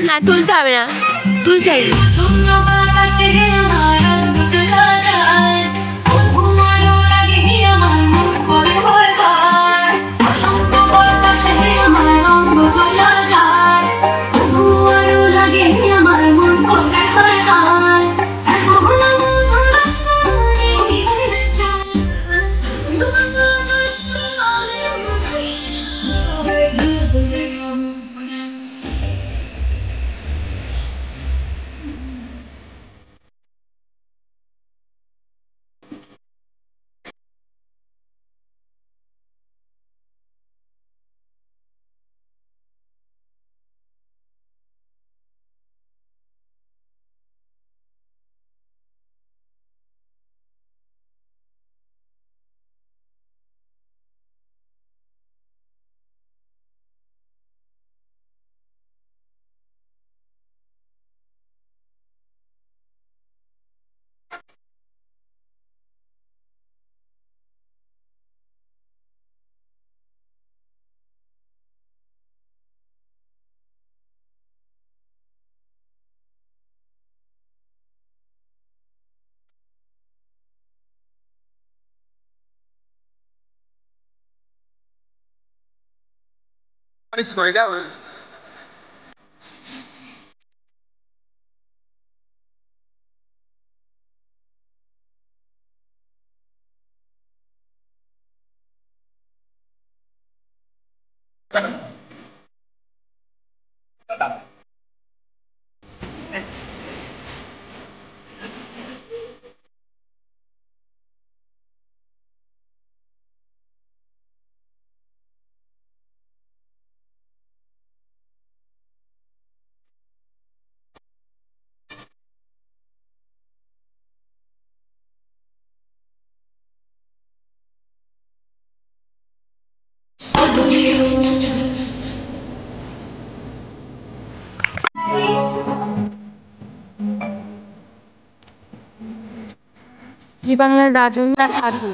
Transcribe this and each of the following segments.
হ্যাঁ, তুলতে হবে না, তুলতে হবে। জি বাংলার রাজন্যা সাধু।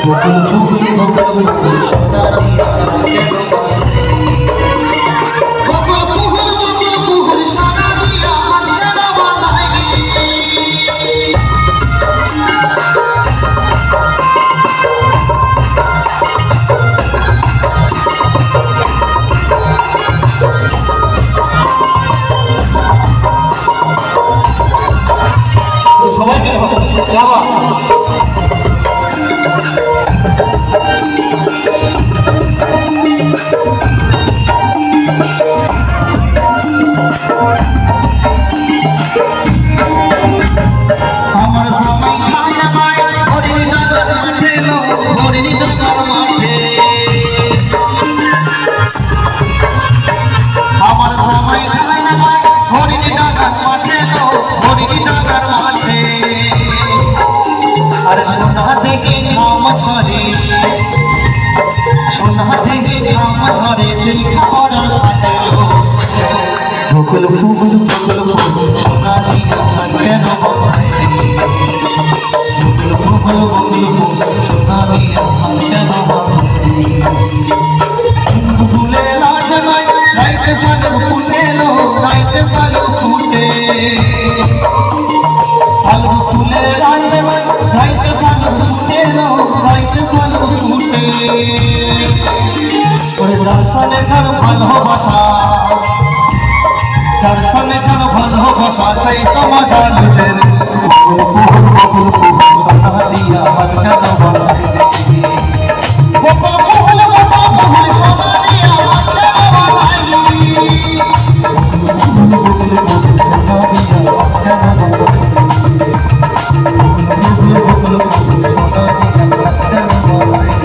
বকুল ফুল বকুল ফুল সোনা দিয়া কেন বকুল ফুল সোনা দিয়া কেন বাঁধাইলি সবাই আমার সবাই খায় পায় হরিণী ডাকার মাঠে লো হরিণী ডাকার মাঠে আমার সবাই খায় পায় হরিণী ডাকার মাঠে লো হরিণী ডাকার মাঠে আরে সোনা দেখে ঘাম ঝরে সোনা দেখে ঘাম ঝরে দেখা পড়ার ফাটে লো বকুল ফুল সোনা দিয়া কেন বাঁধাইলি বকুল ফুল সোনা দিয়া কেন বাঁধাইলি ফুলে লাজ নাই রাইতে সালু ফুটে লো রাইতে সালু ফুটে সালু ফুলে লাজ নাই রাইতে সালু ফুটে লো রাইতে সালু ফুটে ওরে যার সালে ছাড় ভালোবাসা যার সঙ্গে ছাড়ো ভালোবাসা সেই তো মজা লুটে বকুল ফুল সোনা দিয়া কেন বাঁধাইলি বকুল ফুল সোনা দিয়া কেন বাঁধাইলি বকুল ফুল সোনা দিয়া কেন বাঁধাইলি বকুল ফুল সোনা দিয়া কেন বাঁধাইলি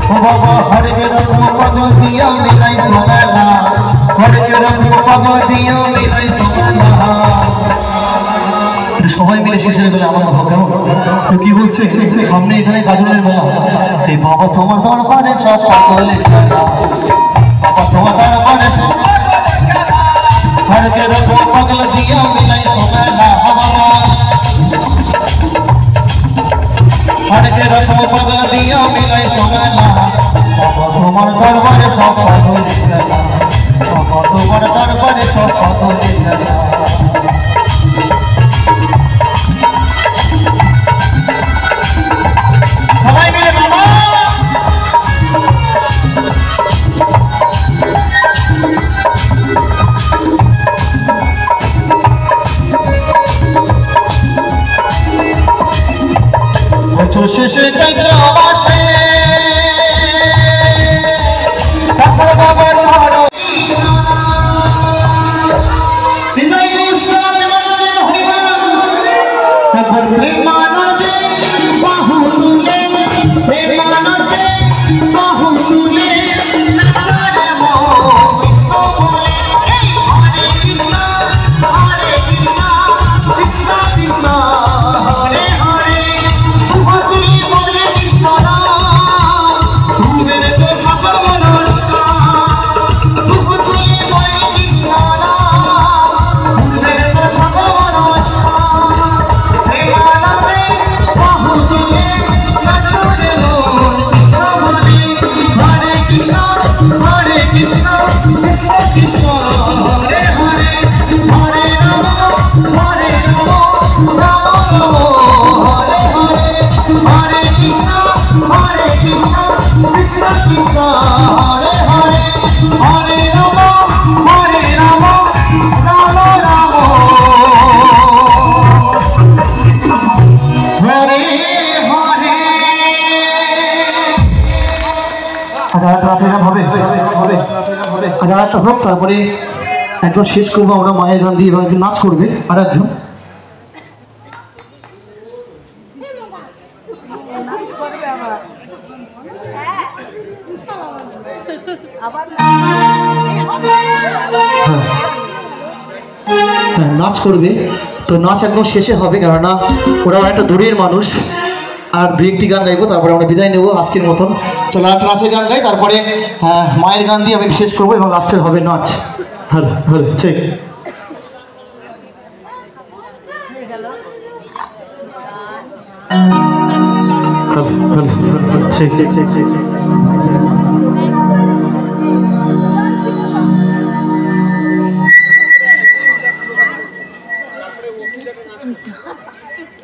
ও বাবা হরে রকম পাগল দিয়া মিলাই সোমেলা হরে রকম পাগল দিয়া মিলাই সোমেলা সবাই মিলে শেষের বেলা আমার বাবা কেমন তো কি বলছে সামনে এখানে গাজনের মেলা এই বাবা তোমার দরবারে সব পাগলের খেলা বাবা তোমার দরবারে সব পাগলের খেলা হরে রকম পাগল দিয়া মিলাই সোমেলা বাবা হরে রকম পাগল দিয়া মিলাই সোমেলা বাবা তোমার দরবারে সব পাগলের খেলা বাবা তোমার দরবারে সব পাগলের খেলা সবাই মিলে বাবা বছর শেষে চৈত্র মাসে তারপর বাবা ছাড়ো হৃদয় উৎসবে হরিনাম তারপর প্রেমানন্দে বাহু তুলে প্রেমানন্দে বাহু তুলে নাচারে কৃষ্ণ বলে হরে কৃষ্ণ কৃষ্ণ কৃষ্ণ হরে হরে তুই বলে কৃষ্ণ নাম তুমি তো সকল মনস্কার তুই বলে কৃষ্ণ নাম তুমি তো সকল মনস্কার প্রেমানন্দে বাহু তুলে নাচারে কৃষ্ণ বলে হরে কৃষ্ণ কৃষ্ণ কৃষ্ণ হরে হরে হরে রাম রাম রাম হরে হরে হরে কৃষ্ণ কৃষ্ণ কৃষ্ণ হরে হরে হরে রাম রাম রাম হরে হরে আচ্ছা রাতে গান হবে আচ্ছা একটা হোক তারপরে একদম শেষ করবো আমরা মায়ের গান দিয়ে একজন নাচ করবে আর একজন নাচ করবে তো নাচ একদম শেষে হবে কেননা ওরা অনেকটা দূরের মানুষ আর দুই একটি গান গাইবো তারপরে আমরা বিদায় নেবো আজকের মতন তো নাচের গান গাই তারপরে মায়ের গান দিয়ে আমি শেষ করবো এবং লাস্টের হবে নাচ হ্যালো হ্যালো ঠিক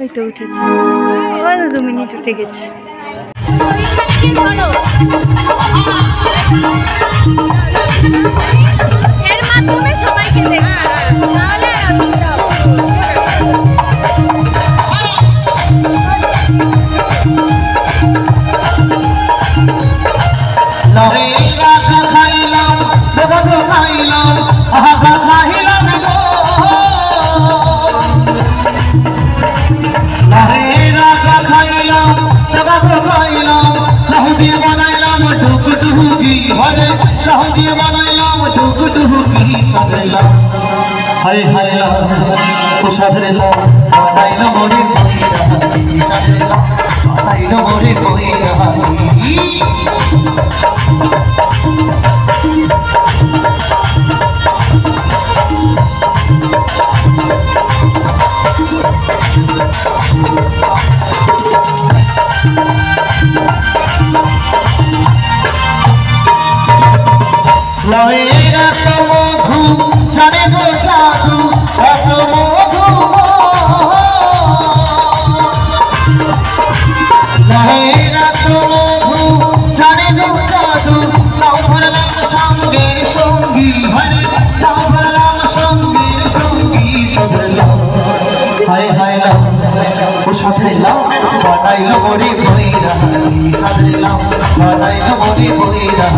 ওই তো উঠেছে, 2 মিনিট উঠে গেছে। এর মাধ্যমে সবাইকে দেখা তাহলে লহে রাখা খাইলাম বেগো খাইলাম আহা খাইলাম গো লহে রাখা খাইলাম বেগো খাইলাম লাহু দিয়ে বানাইলাম টুকটুকি হরে লাহু দিয়ে বানাইলাম টুকটুকি সাজলাম হায় হায় লা ও সাজলাম বানাইলাম মোরে কইরা সাজলাম বানাইলাম মোরে কইরা লয়ের এত মধু জানে গো জাদু এত মধু লয়ের এত মধু জানে গো জাদু নাও ভরলাম সঙ্গের সঙ্গী হরে নাও ভরলাম সঙ্গের সঙ্গী সাজলাম হায় হায় লাও ও সাজলাম বানাইলো মোরে কইরা সাজলাম বানাইলো মোরে কইরা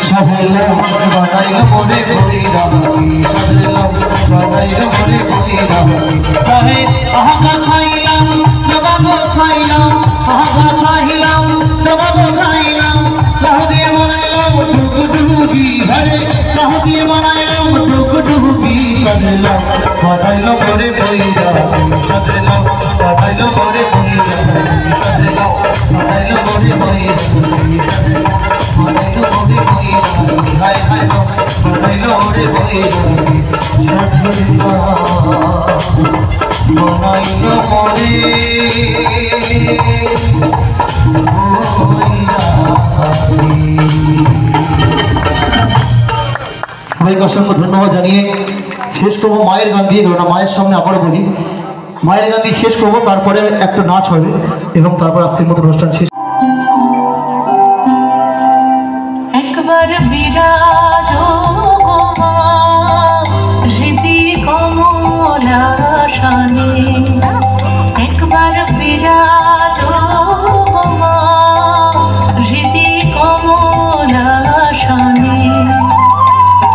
সাজলাম বানাইলো মোরে কইরা সাজলাম বানাইলো মোরে কইরা তাহে আহা খাইলাম নবাগো খাইলাম আহা খাইলাম নবাগো খাইলাম লাহু দিয়ে বানাইলাম টুকটুকি হরে লাহু দিয়ে বানাইলাম টুকটুকি সাজলাম বানাইলো মোরে কইরা সাজলাম বানাইলো মোরে কইরা সাজলাম বানাইলো মোরে কইরা বানাইলো মোরে কইরা হায় হায় বানাইলো মোরে কইরা সাজলাম বানাইলো মোরে সবাইকে অসংখ্য ধন্যবাদ জানিয়ে শেষ করবো মায়ের গান দিয়ে। কারণ মায়ের সামনে আবারও বলি মায়ের গান দিয়ে শেষ করবো, তারপরে একটা নাচ হবে এবং তারপর আজকের মতো অনুষ্ঠান শেষ। একবার বিরাজ হৃদি কমলাসনে একবার বিরাজ হৃদি কমলাসনে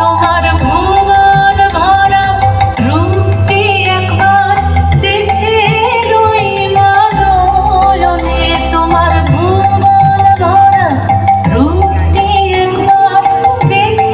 তোমার ভুবন ভরা রূপটি একবার দেখে রই মাননে তোমার ভুবন ভরা রূপটি একবার দেখে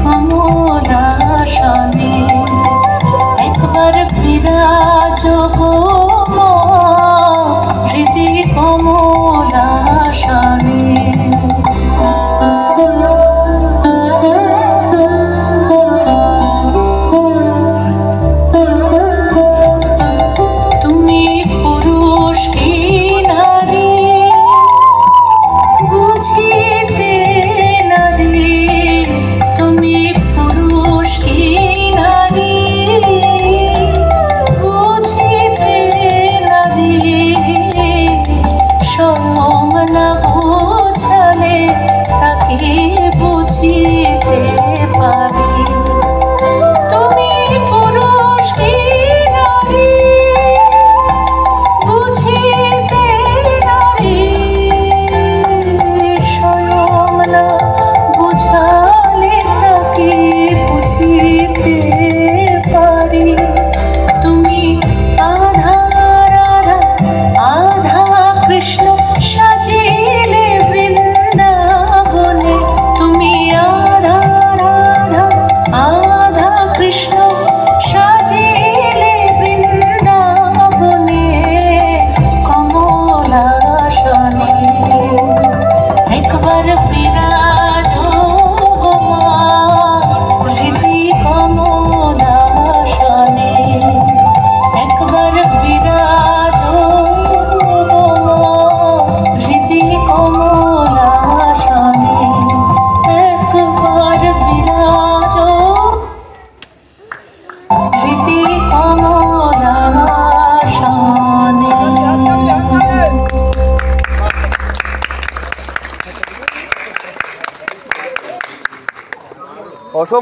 কমলাসনে একবার বিরাজ গো মা হৃদি কমলাসনে। তুমি পুরুষ কি নারী বুঝিতে নারী, তুমি পুরুষ কি নারী বুঝিতে নারী, স্বয়ং না বোঝালে তাকে বুঝিতে পারি। তুমি পুরুষ কি নারী বুঝিতে নারী, স্বয়ং না বুঝালে তাকে বুঝিতে পারি। তুমি আধা রাধা আধা কৃষ্ণ সাজিলে বৃন্দাবনে, তুমি আধা রাধা আধা কৃষ্ণ সাজিলে বৃন্দাবনে কমলাসনে একবার বিরাজ গো মা হৃদি কমলাসনে একবার বিরাজ গো মা হৃদি কমলাসনে একবার বিরাজ হৃদি কমলাসনে। অসম